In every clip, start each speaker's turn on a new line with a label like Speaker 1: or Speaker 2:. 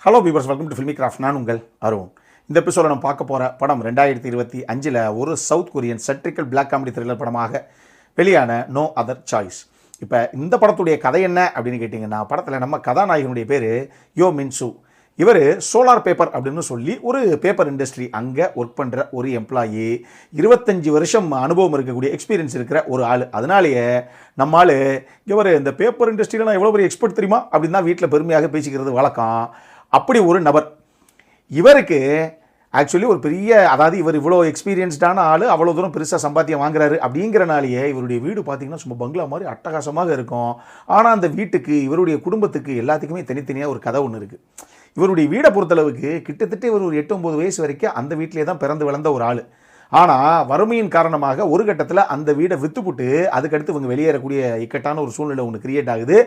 Speaker 1: Hello viewers, welcome to filmi craft. நான் உங்கள் அருண். இந்த எபிசோட நம்ம பார்க்க போகிற படம் 2025 ஒரு South Korean satirical black comedy thriller படமாக வெளியான நோ அதர் சாய்ஸ். இப்போ இந்த படத்துடைய கதை என்ன அப்படின்னு கேட்டிங்கன்னா, படத்தில் நம்ம கதாநாயகனுடைய பேர் யோ மின்சு. இவர் சோலார் பேப்பர் அப்படின்னு சொல்லி ஒரு பேப்பர் இண்டஸ்ட்ரி அங்கே ஒர்க் பண்ணுற ஒரு எம்ப்ளாயி. 25 வருஷம் அனுபவம் இருக்கக்கூடிய எக்ஸ்பீரியன்ஸ் இருக்கிற ஒரு ஆள். அதனாலேயே நம்மால் இவர் இந்த பேப்பர் இண்டஸ்ட்ரியில் நான் எவ்வளோ பெரிய எக்ஸ்பர்ட் தெரியுமா அப்படின்னு தான் வீட்டில் பெருமையாக பேசிக்கிறது வழக்கம். அப்படி ஒரு நபர். இவருக்கு ஆக்சுவலி ஒரு பெரிய, அதாவது இவர் இவ்வளோ எக்ஸ்பீரியன்ஸ்டான ஆள், அவ்வளோ தூரம் பெருசாக சம்பாத்தியம் வாங்குறாரு அப்படிங்கிறனாலேயே இவருடைய வீடு பார்த்திங்கன்னா சும்மா பங்களா மாதிரி அட்டகாசமாக இருக்கும். ஆனால் அந்த வீட்டுக்கு, இவருடைய குடும்பத்துக்கு எல்லாத்துக்குமே தனித்தனியாக ஒரு கதை ஒன்று இருக்குது. இவருடைய வீடை பொறுத்தளவுக்கு கிட்டத்தட்ட இவர் ஒரு 8-9 வயசு வரைக்கும் அந்த வீட்டிலே தான் பிறந்து வளர்ந்த ஒரு ஆள். ஆனால் வறுமையின் காரணமாக ஒரு கட்டத்தில் அந்த வீடை விற்றுப்புட்டு அதுக்கடுத்து இவங்க வெளியேறக்கூடிய இக்கட்டான ஒரு சூழ்நிலை ஒன்று கிரியேட் ஆகுது.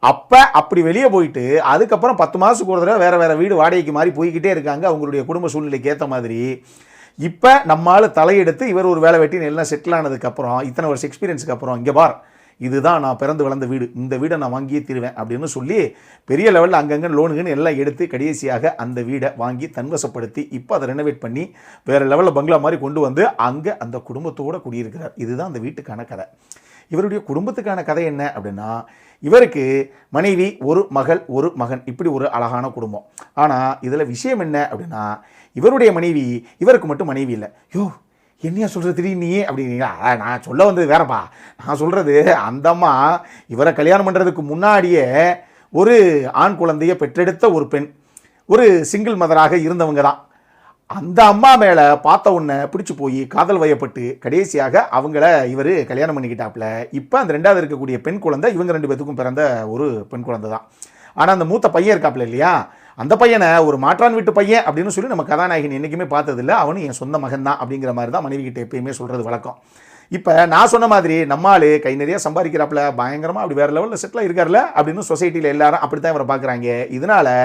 Speaker 1: அப்போ அப்படி வெளியே போயிட்டு அதுக்கப்புறம் 10 மாதத்துக்கு ஒரு தடவை வேறு வீடு வாடகைக்கு மாதிரி போய்கிட்டே இருக்காங்க அவங்களுடைய குடும்ப சூழ்நிலைக்கு ஏற்ற மாதிரி. இப்போ நம்மளால் தலையெடுத்து இவர் ஒரு வேலை வெட்டி எல்லாம் செட்டில் ஆனதுக்கப்புறம், இத்தனை வருஷம் எக்ஸ்பீரியன்ஸுக்கு அப்புறம், இங்கே பார், இதுதான் நான் பிறந்து வளர்ந்த வீடு, இந்த வீடை நான் வாங்கியே தீருவேன் அப்படின்னு சொல்லி பெரிய லெவலில் அங்கங்கே லோனுங்கன்னு எல்லாம் எடுத்து கடைசியாக அந்த வீடை வாங்கி தன்வசப்படுத்தி இப்போ அதை ரெனோவேட் பண்ணி வேறு லெவலில் பங்களா மாதிரி கொண்டு வந்து அங்கே அந்த குடும்பத்தோடு குடியிருக்கிறார். இதுதான் அந்த வீட்டுக்கான கதை. இவருடைய குடும்பத்துக்கான கதை என்ன அப்படின்னா, இவருக்கு மனைவி, ஒரு மகள், ஒரு மகன், இப்படி ஒரு அழகான குடும்பம். ஆனால் இதில் விஷயம் என்ன அப்படின்னா, இவருடைய மனைவி, இவருக்கு மட்டும் மனைவி இல்லை. யோ என்னையா சொல்கிறது திடீர்னு நீ அப்படின்னீங்களா? நான் சொல்ல வந்தது வேறப்பா. நான் சொல்கிறது, அந்தம்மா இவரை கல்யாணம் பண்ணுறதுக்கு முன்னாடியே ஒரு ஆண் குழந்தையை பெற்றெடுத்த ஒரு பெண், ஒரு சிங்கிள் மதராக இருந்தவங்க தான். அந்த அம்மா மேலே பார்த்த உடனே பிடிச்சி போய் காதல் வயப்பட்டு கடைசியாக அவங்கள இவர் கல்யாணம் பண்ணிக்கிட்டாப்புல. இப்போ அந்த ரெண்டாவது இருக்கக்கூடிய பெண் குழந்தை இவங்க 2 பேத்துக்கும் பிறந்த ஒரு பெண் குழந்தை தான். ஆனால் அந்த மூத்த பையன் இருக்காப்புல இல்லையா, அந்த பையனை ஒரு மாற்றான் வீட்டு பையன் அப்படின்னு சொல்லி நம்ம கதாநாயகன் என்றைக்குமே பார்த்ததில்லை. அவனும் என் சொந்த மகன் தான் அப்படிங்கிற மாதிரி தான் மனைவி கிட்ட எப்பயுமே சொல்கிறது வழக்கம். இப்போ நான் சொன்ன மாதிரி நம்மால் கை நிறைய சம்பாதிக்கிறாப்புல, பயங்கரமாக அப்படி வேறு லெவலில் செட்டில் இருக்கார்ல அப்படின்னு சொசைட்டியில் எல்லாரும் அப்படி தான் இவரை பார்க்குறாங்க. இதனால்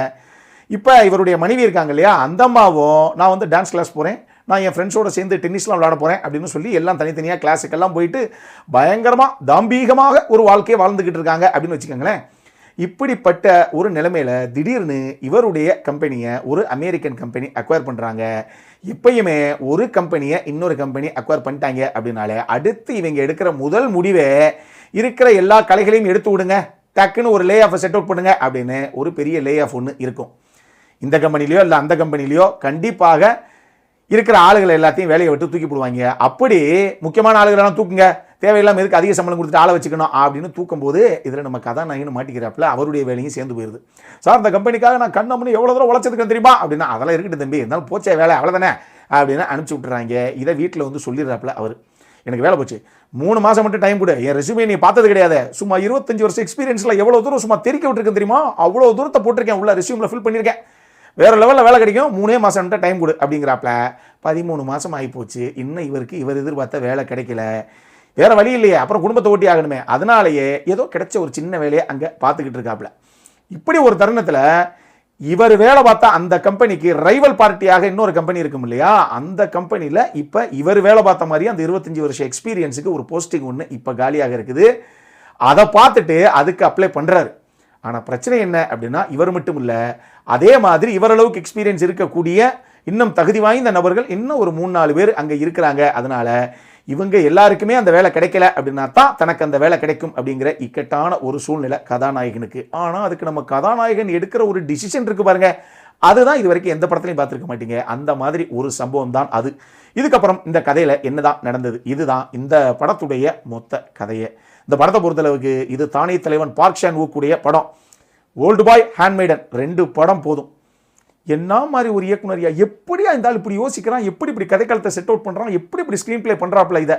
Speaker 1: இப்போ இவருடைய மனைவி இருக்காங்க இல்லையா, அந்த அம்மாவும் நான் வந்து டான்ஸ் கிளாஸ் போகிறேன், நான் என் ஃப்ரெண்ட்ஸோடு சேர்ந்து டென்னிஸ்லாம் விளையாட போகிறேன் அப்படின்னு சொல்லி எல்லாம் தனித்தனியாக கிளாஸுக்கெல்லாம் போயிட்டு பயங்கரமாக தாம்பீகமாக ஒரு வாழ்க்கையை வாழ்ந்துக்கிட்டு இருக்காங்க அப்படின்னு வச்சுக்கோங்களேன். இப்படிப்பட்ட ஒரு நிலைமையில் திடீர்னு இவருடைய கம்பெனியை ஒரு அமெரிக்கன் கம்பெனி அக்வயர் பண்ணுறாங்க. எப்பயுமே ஒரு கம்பெனியை இன்னொரு கம்பெனி அக்வயர் பண்ணிட்டாங்க அப்படின்னாலே அடுத்து இவங்க எடுக்கிற முதல் முடிவே இருக்கிற எல்லா கலைகளையும் எடுத்து விடுங்க, டக்குன்னு ஒரு லே ஆஃபை செட் அவுட் பண்ணுங்க அப்படின்னு ஒரு பெரிய லே ஆஃப் ஒன்று இருக்கும். இந்த கம்பெனிலையோ இல்லை அந்த கம்பெனிலையோ கண்டிப்பாக இருக்கிற ஆளுகளை எல்லாத்தையும் வேலையை விட்டு தூக்கி போடுவாங்க. அப்படி முக்கியமான ஆளுகளெல்லாம் தூக்குங்க, தேவையில்லாமல் எதுக்கு அதிக சம்பளம் கொடுத்துட்டு ஆளை வச்சுக்கணும் அப்படின்னு தூக்கும்போது இதில் நம்ம கதாநாயகன் மாட்டிக்கிறாப்புல. அவருடைய வேலையும் சேர்ந்து போயிடுது. சார், இந்த கம்பெனிக்காக நான் கண்ணம்னு எவ்வளோ தூரம் உழைச்சதுக்கு தெரியுமா அப்படின்னா, அதெல்லாம் இருக்கட்டும் தம்பி, இருந்தாலும் போச்சே வேலை, அவ்வளோதானே அப்படின்னு அனுப்பிச்சி விட்டுறாங்க. இதை வீட்டில் வந்து சொல்லிடுறாப்புல அவர், எனக்கு வேலை போச்சு, 3 மாதம் மட்டும் டைம் கொடு, என் ரெசுமே நீ பார்த்தது கிடையாது, சும்மா 25 வருஷம் எக்ஸ்பீரியன்ஸில் எவ்வளோ தூரம் சும்மா தெரிக்க விட்டுருக்கேன் தெரியுமா, அவ்வளோ தூரத்தை போட்டிருக்கேன், உள்ள ரெசியூமில் ஃபில் பண்ணியிருக்கேன், வேறு லெவலில் வேலை கிடைக்கும், 3 மாதம் டைம் கொடு அப்படிங்கிறாப்புல. 13 மாதம் ஆகிப்போச்சு. இன்னும் இவர் எதிர்பார்த்த வேலை கிடைக்கல. வேறு வழி இல்லையே, அப்புறம் குடும்பத்தை ஓட்டி ஆகணுமே. அதனாலேயே ஏதோ கிடைச்ச ஒரு சின்ன வேலையை அங்கே பார்த்துக்கிட்டு இருக்காப்புல. இப்படி ஒரு தருணத்தில் இவர் வேலை பார்த்தா அந்த கம்பெனிக்கு ரைவல் பார்ட்டியாக இன்னொரு கம்பெனி இருக்கும் இல்லையா, அந்த கம்பெனியில் இப்போ இவர் வேலை பார்த்த மாதிரி அந்த 25 வருஷம் எக்ஸ்பீரியன்ஸுக்கு ஒரு போஸ்டிங் ஒன்று இப்போ காலியாக இருக்குது. அதை பார்த்துட்டு அதுக்கு அப்ளை பண்ணுறாரு. ஆனால் பிரச்சனை என்ன அப்படின்னா, இவர் மட்டும் இல்லை, அதே மாதிரி இவரளவுக்கு எக்ஸ்பீரியன்ஸ் இருக்கக்கூடிய இன்னும் தகுதி வாய்ந்த நபர்கள் இன்னும் ஒரு 3-4 பேர் அங்கே இருக்கிறாங்க. அதனால் இவங்க எல்லாருக்குமே அந்த வேலை கிடைக்கல அப்படின்னா தான் தனக்கு அந்த வேலை கிடைக்கும் அப்படிங்கிற இக்கட்டான ஒரு சூழ்நிலை கதாநாயகனுக்கு. ஆனால் அதுக்கு நம்ம கதாநாயகன் எடுக்கிற ஒரு டிசிஷன் இருக்குது பாருங்க, அதுதான் இது வரைக்கும் எந்த படத்துலையும் பார்த்துருக்க மாட்டீங்க. அந்த மாதிரி ஒரு சம்பவம் தான் அது. இதுக்கப்புறம் இந்த கதையில் என்னதான் நடந்தது, இதுதான் இந்த படத்துடைய மொத்த கதையை. இந்த படத்தை பொறுத்தளவுக்கு இது தானே தலைவன் பார்க் சான் வூக்குடைய படம். ஓல்டு பாய், ஹேண்ட்மெய்டன் 2 படம் போதும். என்ன மாதிரி ஒரு இயக்குனரியா, எப்படியா இருந்தாலும் இப்படி யோசிக்கிறான், எப்படி இப்படி கதைக்காலத்தை செட் அவுட் பண்ணுறான், எப்படி இப்படி ஸ்க்ரீன் பிளே பண்ணுறாப்புல இதை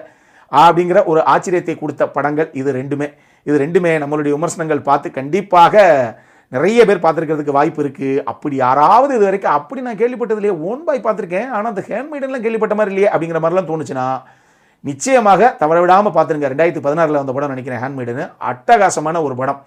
Speaker 1: அப்படிங்கிற ஒரு ஆச்சரியத்தை கொடுத்த படங்கள் இது ரெண்டுமே நம்மளுடைய விமர்சனங்கள் பார்த்து கண்டிப்பாக நிறைய பேர் பார்த்துருக்கிறதுக்கு வாய்ப்பு இருக்குது. அப்படி யாராவது இது வரைக்கும் அப்படி நான் கேள்விப்பட்டது இல்லையே, ஓன் பாய் பார்த்துருக்கேன், ஆனால் அந்த ஹேண்ட்மெய்டன்லாம் கேள்விப்பட்ட மாதிரி இல்லையே அப்படிங்கிற மாதிரிலாம் தோணுச்சுன்னா நிச்சயமாக தவற விடாமல் பார்த்துருங்க. 2016 வந்த படம் நினைக்கிறேன் ஹேண்ட்மெய்டன். அட்டகாசமான ஒரு படம்.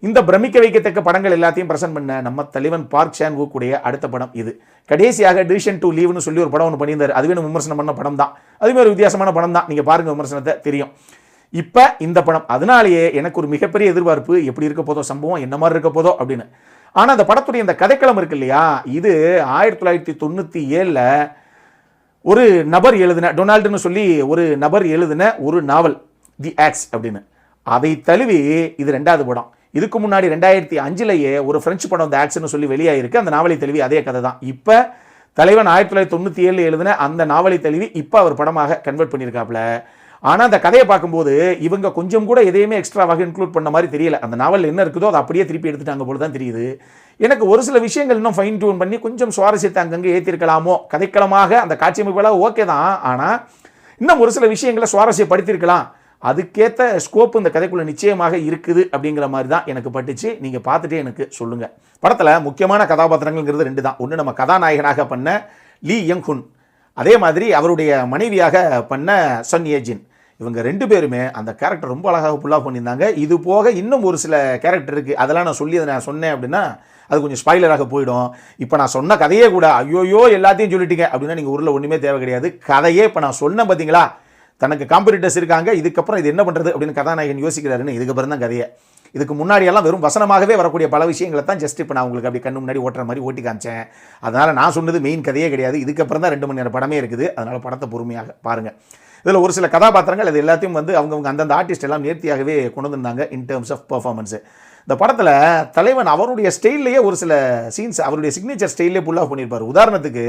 Speaker 1: இந்த பிரமிக்க வைக்கத்தக்க படங்கள் எல்லாத்தையும் பிரசன்ட் பண்ண நம்ம தலைவன் பார்க் சான் வூக்குடைய அடுத்த படம் இது. கடைசியாக டிசிஷன் டு லீவ்னு சொல்லி ஒரு படம் ஒன்று பண்ணியிருந்தார். அதுவே விமர்சனம் பண்ண படம் தான். அதுவே ஒரு வித்தியாசமான படம் தான். நீங்கள் பாருங்கள் விமர்சனத்தை, தெரியும். இப்போ இந்த படம், அதனாலேயே எனக்கு ஒரு மிகப்பெரிய எதிர்பார்ப்பு, எப்படி இருக்க போதோ சம்பவம், என்ன மாதிரி இருக்க போதோ அப்படின்னு. ஆனால் அந்த படத்துடைய இந்த கதைக்களம் இருக்கு இல்லையா, இது 1997 ஒரு நபர் எழுதின, டொனால்டுன்னு சொல்லி ஒரு நபர் எழுதின ஒரு நாவல், தி ஆக்ஸ் அப்படின்னு. அதை தழுவி இது 2வது படம். இதுக்கு முன்னாடி 2005 ஒரு பிரெஞ்சு படம் தி ஆக்ஸ்னு சொல்லி வெளியாயிருக்கு. அந்த நாவலை தழுவி அதே கதை தான். இப்போ தலைவன் 1997 எழுதின அந்த நாவலை தழுவி இப்போ அவர் படமாக கன்வெர்ட் பண்ணியிருக்காப்புல. ஆனால் அந்த கதையை பார்க்கும்போது இவங்க கொஞ்சம் கூட எதையுமே எக்ஸ்ட்ராவாக இன்க்ளூட் பண்ண மாதிரி தெரியல. அந்த நாவல் என்ன இருக்குதோ அதை அப்படியே திருப்பி எடுத்துட்டாங்க போல தான் தெரியுது. எனக்கு ஒரு சில விஷயங்கள் இன்னும் ஃபைன் டியூன் பண்ணி கொஞ்சம் சுவாரஸ்யத்தை அங்கங்கே ஏற்றிருக்கலாமோ. கதைக்களமாக அந்த காட்சி அமைப்பெல்லாம் ஓகே தான், ஆனால் இன்னும் ஒரு சில விஷயங்களை சுவாரஸ்யப்படுத்தியிருக்கலாம். அதுக்கேற்ற ஸ்கோப் இந்த கதைக்குள்ள நிச்சயமாக இருக்குது அப்படிங்கிற மாதிரி தான் எனக்கு பட்டுச்சு. நீங்கள் பார்த்துட்டே எனக்கு சொல்லுங்கள். படத்தில் முக்கியமான கதாபாத்திரங்கள்ங்கிறது 2 தான். ஒன்று நம்ம கதாநாயகனாக பண்ண லீ யங் ஹுன், அதே மாதிரி அவருடைய மனைவியாக பண்ண சன் ஏ ஜின். இவங்க 2 பேருமே அந்த கேரக்டர் ரொம்ப அழகாக ஃபுல்லாக பண்ணியிருந்தாங்க. இது போக இன்னும் ஒரு சில கேரக்டர் இருக்குது. அதெல்லாம் நான் சொன்னேன் அப்படின்னா அது கொஞ்சம் ஸ்பாய்லராக போயிடும். இப்போ நான் சொன்ன கதையே கூட ஐயோயோ எல்லாத்தையும் சொல்லிட்டீங்க அப்படின்னா நீங்கள் ஊரில் ஒன்றுமே தேவை கிடையாது. கதையே இப்போ நான் சொன்னேன் பார்த்தீங்களா, தனக்கு காம்படிட்டர்ஸ் இருக்காங்க, இதுக்கப்புறம் இது என்ன பண்ணுறது அப்படின்னு கதாநாயகன் யோசிக்கிறாருன்னு. இதுக்கப்புறம் தான் கதையை. இதுக்கு முன்னாடியெல்லாம் வெறும் வசனமாகவே வரக்கூடிய பல விஷயங்களை தான் ஜஸ்ட் இப்போ நான் உங்களுக்கு அப்படி கண்ணு முன்னாடி ஓட்டுற மாதிரி ஓட்டி காமிச்சேன். அதனால் நான் சொன்னது மெயின் கதையே கிடையாது. இதுக்கப்புறம் தான் 2 மணி நேரம் படமே இருக்குது. அதனால் படத்தை பொறுமையாக பாருங்கள். இதில் ஒரு சில கதாபாத்திரங்கள் அது எல்லாத்தையும் அவங்கவுங்க அந்தந்த ஆர்டிஸ்ட் எல்லாம் நேர்த்தியாகவே கொண்டு வந்திருந்தாங்க இன் டேர்ம்ஸ் ஆஃப் பர்ஃபார்மன்ஸு. இந்த படத்தில் தலைவன் அவருடைய ஸ்டைல்லையே ஒரு சில சீன்ஸ் அவருடைய சிக்னேச்சர் ஸ்டைல்லே புல்லாக பண்ணியிருப்பார். உதாரணத்துக்கு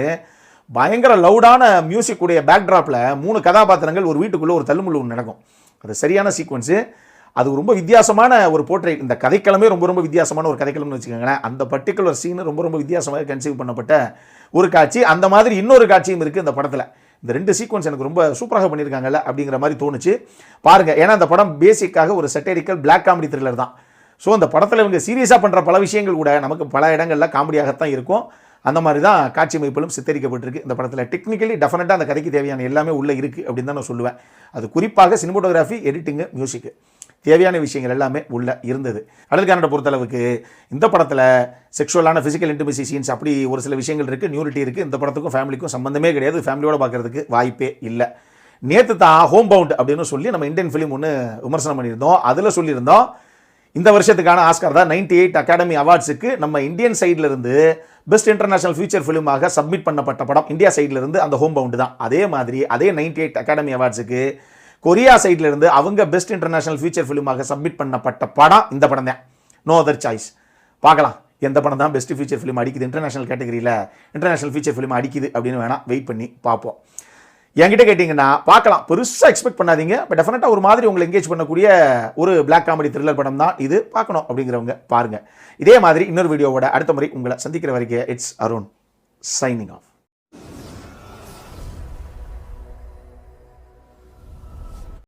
Speaker 1: பயங்கர லவுடான மியூசிக் உடைய பேக்ட்ராப்பில் 3 கதாபாத்திரங்கள் ஒரு வீட்டுக்குள்ளே ஒரு தள்ளுமுள்ளு நடக்கும். அது சரியான சீக்வன்ஸு. அது ரொம்ப வித்தியாசமான ஒரு போர்ட்ரேட். இந்த கதைக்களமே ரொம்ப வித்தியாசமான ஒரு கதைக்களம்னு வச்சுக்கோங்களேன். அந்த பர்டிகுலர் சீனு ரொம்ப வித்தியாசமாக கன்சீவ் பண்ணப்பட்ட ஒரு காட்சி. அந்த மாதிரி இன்னொரு காட்சியும் இருக்குது இந்த படத்தில். இந்த 2 சீக்வன்ஸ் எனக்கு ரொம்ப சூப்பராக பண்ணியிருக்காங்கல்ல அப்படிங்கிற மாதிரி தோணுச்சு. பாருங்கள், ஏன்னா அந்த படம் பேசிக்காக ஒரு சட்டரிக்கல் பிளாக் காமெடி த்ரில்லர் தான். ஸோ அந்த படத்தில் இவங்க சீரியஸாக பண்ணுற பல விஷயங்கள் கூட நமக்கு பல இடங்களில் காமெடியாகத்தான் இருக்கும். அந்த மாதிரி தான் காட்சி அமைப்பிலும் சித்தரிக்கப்பட்டிருக்கு இந்த படத்தில். டெக்னிக்கலி டெஃபினட்டாக அந்த கதைக்கு தேவையான எல்லாமே உள்ளே இருக்குது அப்படின்னு தான் நான் சொல்லுவேன். அது குறிப்பாக சினிமோட்டோகிராஃபி, எடிட்டிங்கு, மியூசிக்கு தேவையான விஷயங்கள் எல்லாமே உள்ளே இருந்தது. கடல் கன்னட பொறுத்தளவுக்கு இந்த படத்தில் செக்ஷுவலான ஃபிசிக்கல் இன்டிமசி சீன்ஸ் அப்படி ஒரு சில விஷயங்கள் இருக்குது, நியூரிட்டி இருக்குது. இந்த படத்துக்கும் ஃபேமிலிக்கும் சம்பந்தமே கிடையாது. ஃபேமிலியோடு பார்க்குறதுக்கு வாய்ப்பே இல்லை. நேற்று தான் ஹோம் பவுண்ட் அப்படின்னு சொல்லி நம்ம இந்தியன் ஃபிலிம் ஒன்று விமர்சனம் பண்ணியிருந்தோம். அதில் சொல்லியிருந்தோம் இந்த வருஷத்துக்கான ஆஸ்கார் தான் 98 அகாடமி அவார்ட்ஸுக்கு நம்ம இந்தியன் சைடில் இருந்து பெஸ்ட் இன்டர்நேஷனல் ஃபீச்சர் ஃபிலிமாக சப்மிட் பண்ணப்பட்ட படம் இந்தியா சைடில் இருந்து அந்த ஹோம் பவுண்ட் தான். அதே மாதிரி அதே 98 அகாடமி அவார்ட்ஸுக்கு கொரியா சைடில் இருந்து அவங்க பெஸ்ட் இன்டர்நேஷனல் ஃபீச்சர் ஃபிலிமாக சப்மிட் பண்ணப்பட்ட படம் இந்த படம் தான், நோ அதர் சாய்ஸ். பார்க்கலாம் எந்த படம் தான் பெஸ்ட் ஃபீச்சர் ஃபிலிம் அடிக்குது, இன்டர்நேஷனல் கேட்டகரியில் இன்டர்நேஷனல் ஃபீச்சர் ஃபிலிம் அடிக்குது அப்படின்னு வேணால் வெயிட் பண்ணி பார்ப்போம். என்கிட்ட கேட்டிங்கன்னா பார்க்கலாம், பெருசாக எக்ஸ்பெக்ட் பண்ணாதீங்க. பட் டெஃபினட்டாக ஒரு மாதிரி உங்களை எங்கேஜ் பண்ணக்கூடிய ஒரு பிளாக் காமெடி த்ரில்லர் படம் தான் இது. பார்க்கணும் அப்படிங்கிறவங்க பாருங்கள். இதே மாதிரி இன்னொரு வீடியோவோட அடுத்த முறை உங்களை சந்திக்கிற வரைக்கும் இட்ஸ் அருண் சைனிங் ஆஃப்.